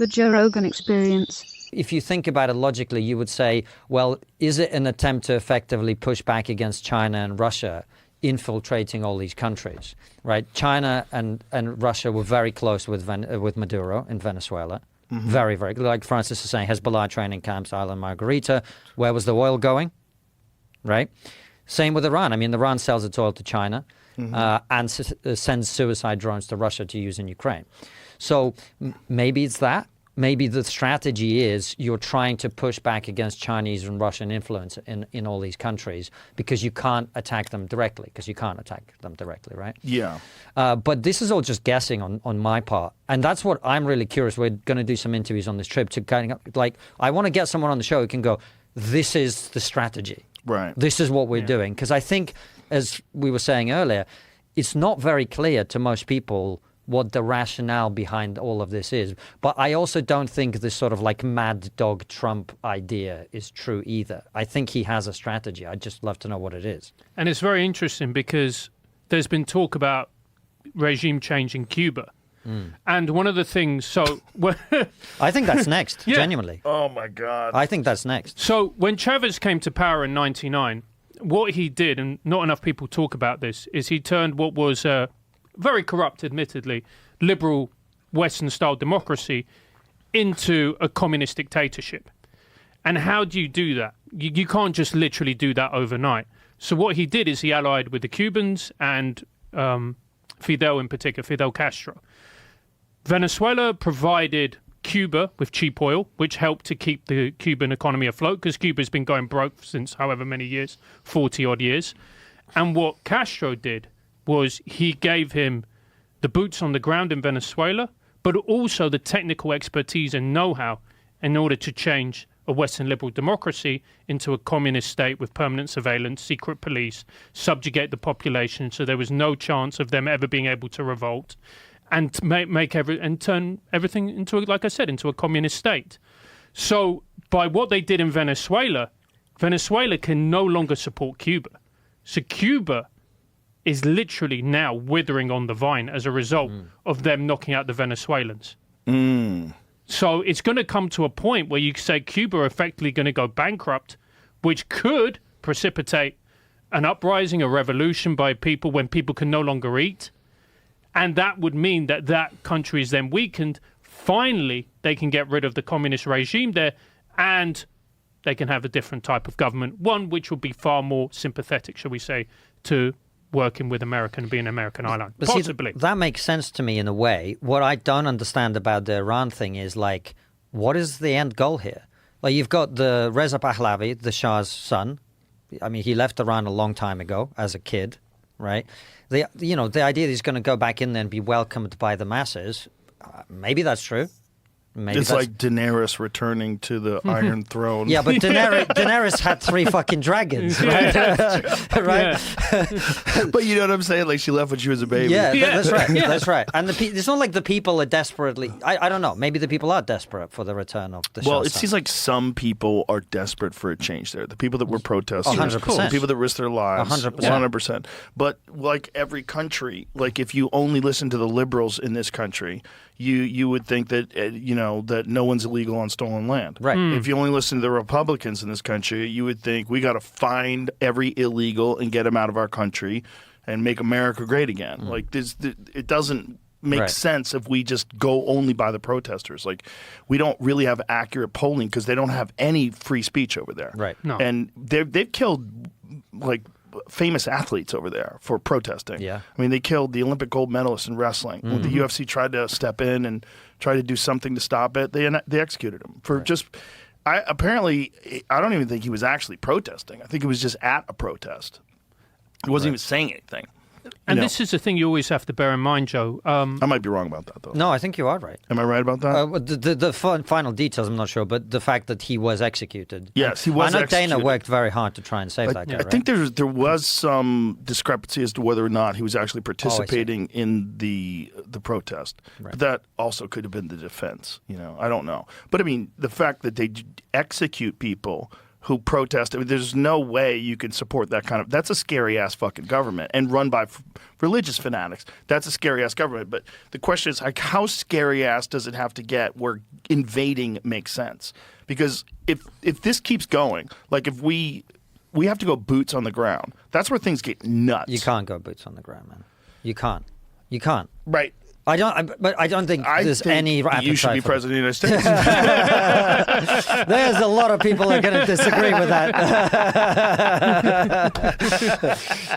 The Joe Rogan Experience. If you think about it logically, you would say, well, is it an attempt to effectively push back against China and Russia infiltrating all these countries, right? China and Russia were very close with Maduro in Venezuela. Mm-hmm. Very, very, like Francis is saying, Hezbollah training camps, Island Margarita. Where was the oil going, right? Same with Iran. I mean, Iran sells its oil to China and sends suicide drones to Russia to use in Ukraine. So maybe it's that. Maybe the strategy is you're trying to push back against Chinese and Russian influence in all these countries because you can't attack them directly, right? Yeah. But this is all just guessing on my part. And that's what I'm really curious. We're going to do some interviews on this trip to kind of, like, I want to get someone on the show who can go, this is the strategy. Right. This is what we're doing. Because I think, as we were saying earlier, it's not very clear to most people what the rationale behind all of this is. But I also don't think this sort of like mad dog Trump idea is true either. I think he has a strategy. I'd just love to know what it is. And it's very interesting because there's been talk about regime change in Cuba. And one of the things, I think that's next, genuinely. Oh, my God. I think that's next. So when Chavez came to power in 99, what he did, and not enough people talk about this, is he turned what was very corrupt, admittedly, liberal Western-style democracy into a communist dictatorship. And how do you do that? You can't just literally do that overnight. So what he did is he allied with the Cubans and Fidel in particular, Fidel Castro. Venezuela provided Cuba with cheap oil, which helped to keep the Cuban economy afloat because Cuba's been going broke since however many years, 40-odd years. And what Castro did was he gave him the boots on the ground in Venezuela, but also the technical expertise and know-how in order to change a Western liberal democracy into a communist state with permanent surveillance, secret police, subjugate the population so there was no chance of them ever being able to revolt, and turn everything into, like I said, into a communist state. So by what they did in Venezuela, Venezuela can no longer support Cuba. So Cuba is literally now withering on the vine as a result of them knocking out the Venezuelans. So it's going to come to a point where you say Cuba are effectively going to go bankrupt, which could precipitate an uprising, a revolution by people when people can no longer eat. And that would mean that that country is then weakened. Finally, they can get rid of the communist regime there and they can have a different type of government, one which would be far more sympathetic, shall we say, to working with America and being an American ally. Possibly. See, that makes sense to me in a way. What I don't understand about the Iran thing is, like, what is the end goal here? Like, you've got the Reza Pahlavi, the Shah's son. I mean, he left Iran a long time ago as a kid, right? The idea that he's going to go back in there and be welcomed by the masses, maybe that's true. It's like Daenerys returning to the Iron Throne. Yeah, but Daenerys had 3 fucking dragons, right? Right? But you know what I'm saying? Like, she left when she was a baby. Yeah, that's right. That's right. And it's not like the people are desperately... I don't know. Maybe the people are desperate for the return of the Well, Shah's it seems like some people are desperate for a change there. The people that were protesting. 100%. The people that risked their lives. 100%. 100%. But like every country, like if you only listen to the liberals in this country, you would think that, that no one's illegal on stolen land. Right. If you only listen to the Republicans in this country, you would think we got to find every illegal and get them out of our country and make America great again. Like it doesn't make sense if we just go only by the protesters. Like, we don't really have accurate polling because they don't have any free speech over there. Right. No. And they've killed like famous athletes over there for protesting. Yeah. I mean, they killed the Olympic gold medalist in wrestling. When the UFC tried to step in and try to do something to stop it, they executed him for just. I don't even think he was actually protesting. I think he was just at a protest. He wasn't even saying anything. And this is the thing you always have to bear in mind, Joe. I might be wrong about that, though. No, I think you are right. Am I right about that? The final details, I'm not sure, but the fact that he was executed. Yes, he was I know executed. Dana worked very hard to try and save that guy, I think there was some discrepancy as to whether or not he was actually participating in the protest. Right. But that also could have been the defense. I don't know. But, I mean, the fact that they execute people who protest. I mean, there's no way you can support that kind of. That's a scary ass fucking government and run by religious fanatics. That's a scary ass government. But the question is, like, how scary ass does it have to get where invading makes sense? Because if this keeps going, like if we have to go boots on the ground, that's where things get nuts. You can't go boots on the ground, man. You can't. Right. I don't think there's any appetite. You should be president of the United States. There's a lot of people that are going to disagree with that.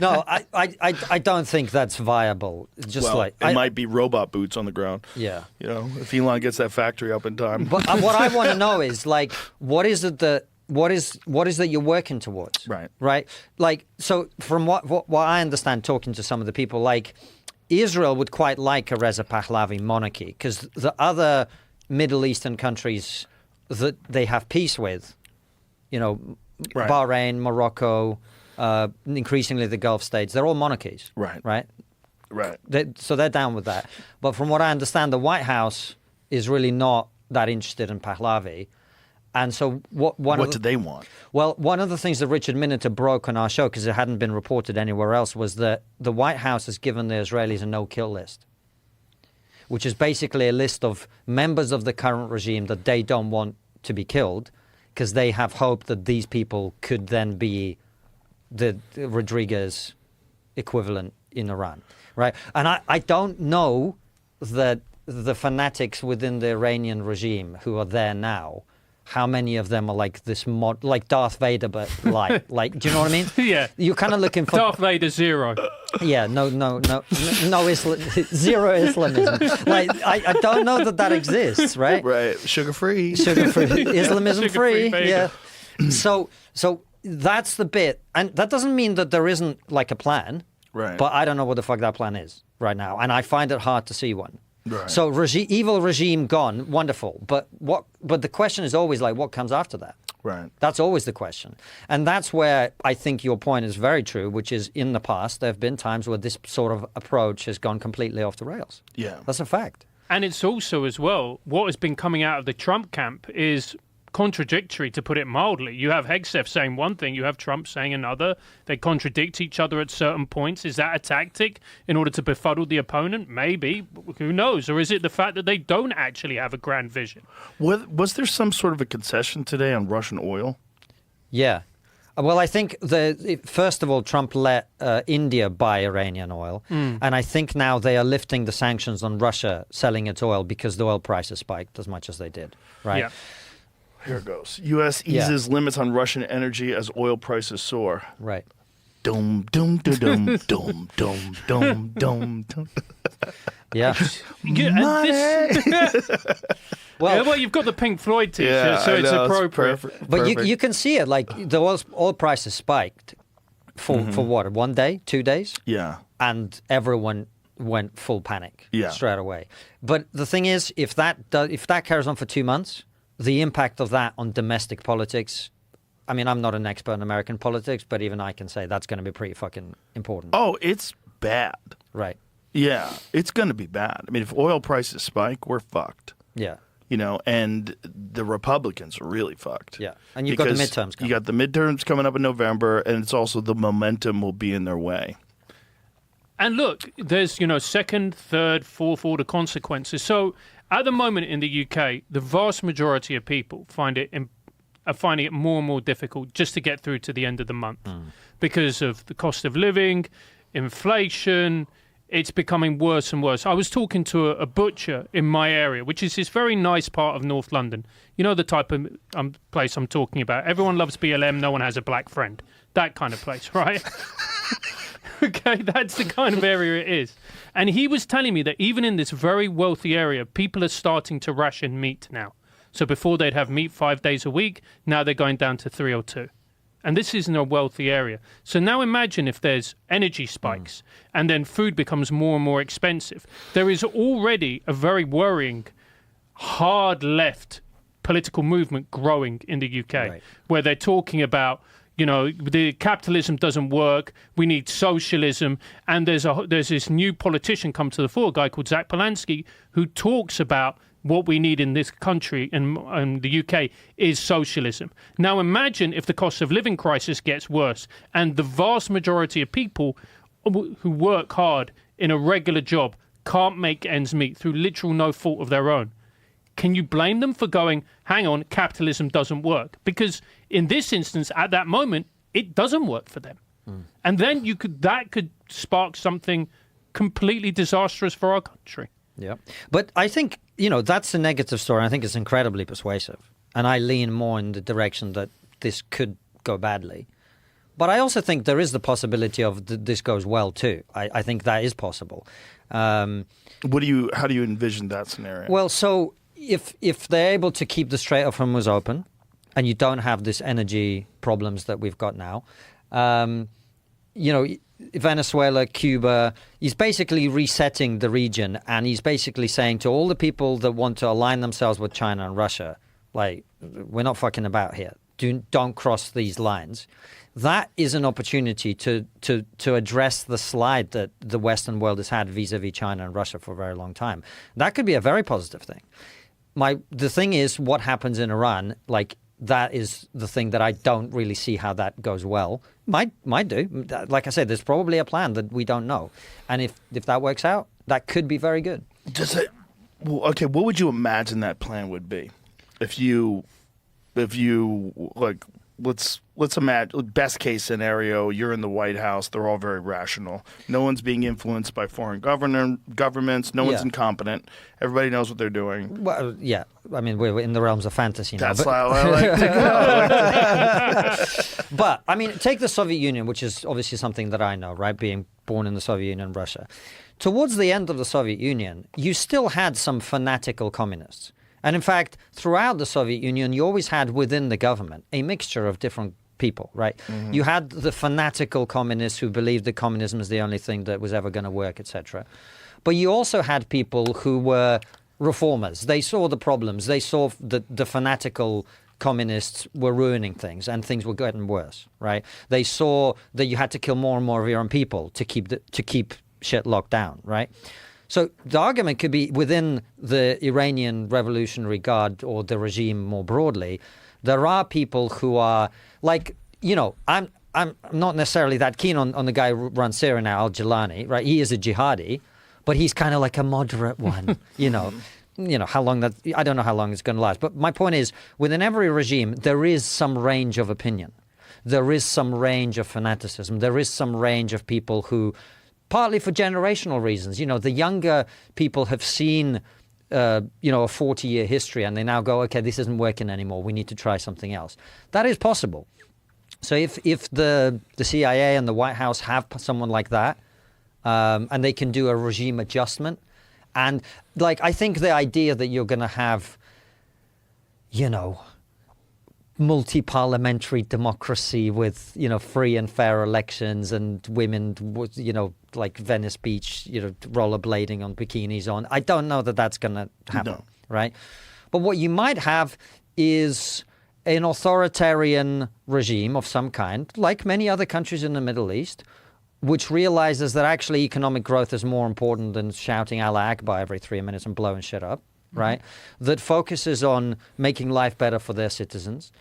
No, I don't think that's viable. It might be robot boots on the ground. Yeah. You know, if Elon gets that factory up in time. But what I want to know is, like, what is it that you're working towards? Right. Like, so from what I understand, talking to some of the people, like, Israel would quite like a Reza Pahlavi monarchy because the other Middle Eastern countries that they have peace with, Bahrain, Morocco, increasingly the Gulf states, they're all monarchies. Right. So they're down with that. But from what I understand, the White House is really not that interested in Pahlavi. And so what did they want? Well, one of the things that Richard Miniter broke on our show, because it hadn't been reported anywhere else, was that the White House has given the Israelis a no-kill list, which is basically a list of members of the current regime that they don't want to be killed because they have hope that these people could then be the Rodriguez equivalent in Iran, right? And I don't know that the fanatics within the Iranian regime who are there now, how many of them are like this like Darth Vader, but like, do you know what I mean? Yeah. You're kind of looking for Darth Vader zero. Yeah, no zero Islamism. Like, I don't know that exists, right? Right, sugar-free, Islamism-free. Yeah. So that's the bit, and that doesn't mean that there isn't like a plan. Right. But I don't know what the fuck that plan is right now, and I find it hard to see one. Right. So evil regime gone, wonderful. But the question is always like, what comes after that? Right. That's always the question. And that's where I think your point is very true, which is in the past, there have been times where this sort of approach has gone completely off the rails. Yeah. That's a fact. And it's also, as well, what has been coming out of the Trump camp is contradictory, to put it mildly. You have Hegseth saying one thing, you have Trump saying another. They contradict each other at certain points. Is that a tactic in order to befuddle the opponent? Maybe. Who knows? Or is it the fact that they don't actually have a grand vision? Was there some sort of a concession today on Russian oil? Yeah. Well, I think first of all, Trump let India buy Iranian oil. And I think now they are lifting the sanctions on Russia selling its oil because the oil prices spiked as much as they did. Right. Yeah. Here it goes. U.S. eases limits on Russian energy as oil prices soar. Right. Dum dum dum dum dum dum dum dum dum. Yeah. Well, you've got the Pink Floyd T-shirt, so it's appropriate. But you can see it. Like the oil prices spiked for what? 1 day, 2 days? Yeah. And everyone went full panic straight away. But the thing is, if that carries on for 2 months, the impact of that on domestic politics, I mean, I'm not an expert in American politics, but even I can say that's going to be pretty fucking important. Oh, it's bad. Right. Yeah, it's going to be bad. I mean, if oil prices spike, we're fucked. Yeah. And the Republicans are really fucked. Yeah. And you've got the midterms coming. You got the midterms coming up in November, and it's also the momentum will be in their way. And look, there's, second, third, fourth order consequences. So at the moment in the UK, the vast majority of people are finding it more and more difficult just to get through to the end of the month because of the cost of living, inflation. It's becoming worse and worse. I was talking to a butcher in my area, which is this very nice part of North London. You know the type of place I'm talking about. Everyone loves BLM. No one has a black friend. That kind of place, right? Okay, that's the kind of area it is. And he was telling me that even in this very wealthy area, people are starting to ration meat now. So before they'd have meat 5 days a week, now they're going down to 3 or 2. And this isn't a wealthy area. So now imagine if there's energy spikes and then food becomes more and more expensive. There is already a very worrying, hard left political movement growing in the UK, where they're talking about, the capitalism doesn't work. We need socialism. And there's this new politician come to the fore, a guy called Zach Polanski, who talks about what we need in this country and the UK is socialism. Now imagine if the cost of living crisis gets worse and the vast majority of people who work hard in a regular job can't make ends meet through literal no fault of their own. Can you blame them for going, hang on, capitalism doesn't work? Because in this instance, at that moment, it doesn't work for them. And then that could spark something completely disastrous for our country. Yeah. But I think, that's a negative story. I think it's incredibly persuasive. And I lean more in the direction that this could go badly. But I also think there is the possibility of this goes well too. I think that is possible. How do you envision that scenario? Well, so if they're able to keep the Strait of Hormuz open and you don't have this energy problems that we've got now, Venezuela, Cuba, he's basically resetting the region, and he's basically saying to all the people that want to align themselves with China and Russia, like, we're not fucking about here. Don't cross these lines. That is an opportunity to address the slide that the Western world has had vis-a-vis China and Russia for a very long time. That could be a very positive thing. The thing is, what happens in Iran, like, that is the thing that I don't really see how that goes well. Might do. Like I said, there's probably a plan that we don't know. And if that works out, that could be very good. What would you imagine that plan would be? If you like, let's imagine best case scenario, you're in the White House, they're all very rational. No one's being influenced by foreign governments, no one's incompetent. Everybody knows what they're doing. Well, yeah. I mean, we're in the realms of fantasy now. That's how I like to go. But, I mean, take the Soviet Union, which is obviously something that I know, right? Being born in the Soviet Union and Russia. Towards the end of the Soviet Union, you still had some fanatical communists. And in fact, throughout the Soviet Union, you always had within the government a mixture of different people, right? Mm-hmm. You had the fanatical communists who believed that communism is the only thing that was ever going to work, etc. But you also had people who were reformers. They saw the problems. They saw that the fanatical communists were ruining things and things were getting worse, right? They saw that you had to kill more and more of your own people to keep shit locked down, right? So the argument could be within the Iranian Revolutionary Guard or the regime more broadly, there are people who are like, I'm not necessarily that keen on the guy who runs Syria now, al-Jilani, right? He is a jihadi, but he's kind of like a moderate one, how long I don't know how long it's going to last. But my point is, within every regime, there is some range of opinion. There is some range of fanaticism. There is some range of people who, partly for generational reasons, the younger people have seen, a 40-year history, and they now go, okay, this isn't working anymore. We need to try something else. That is possible. So if the CIA and the White House have someone like that, and they can do a regime adjustment, and like I think the idea that you're going to have, multi-parliamentary democracy with, free and fair elections and women, like Venice Beach, rollerblading on bikinis on. I don't know that that's going to happen, right? But what you might have is an authoritarian regime of some kind, like many other countries in the Middle East, which realizes that actually economic growth is more important than shouting Allah Akbar every 3 minutes and blowing shit up, right? That focuses on making life better for their citizens,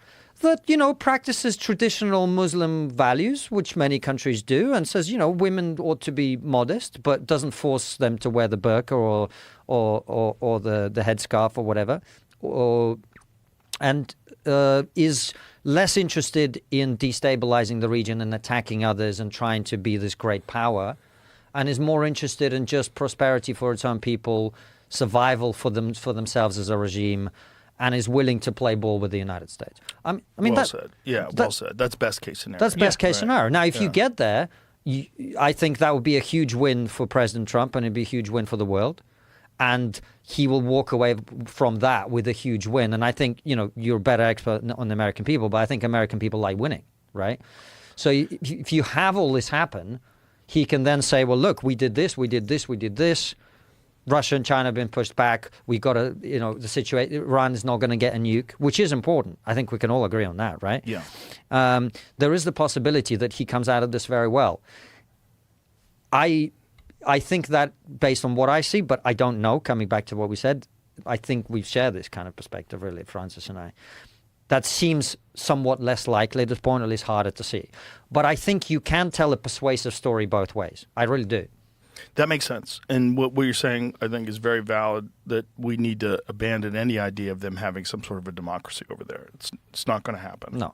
that, practices traditional Muslim values, which many countries do, and says, women ought to be modest, but doesn't force them to wear the burqa or the headscarf or whatever, and is less interested in destabilizing the region and attacking others and trying to be this great power, and is more interested in just prosperity for its own people, survival for themselves as a regime, and is willing to play ball with the United States. I mean, well said. Yeah, well said. That's best case scenario. That's best case scenario. Now, if you get there, I think that would be a huge win for President Trump, and it'd be a huge win for the world. And he will walk away from that with a huge win. And I think, you're a better expert on the American people, but I think American people like winning, right? So if you have all this happen, he can then say, well, look, we did this, we did this, we did this. Russia and China have been pushed back. We've got to, the situation, Iran is not going to get a nuke, which is important. I think we can all agree on that, right? Yeah. There is the possibility that he comes out of this very well. I think that based on what I see, but I don't know, coming back to what we said, I think we've shared this kind of perspective, really, Francis and I. That seems somewhat less likely at this point, or at least harder to see. But I think you can tell a persuasive story both ways. I really do. That makes sense. And what you're saying, I think, is very valid, that we need to abandon any idea of them having some sort of a democracy over there. It's not going to happen. No.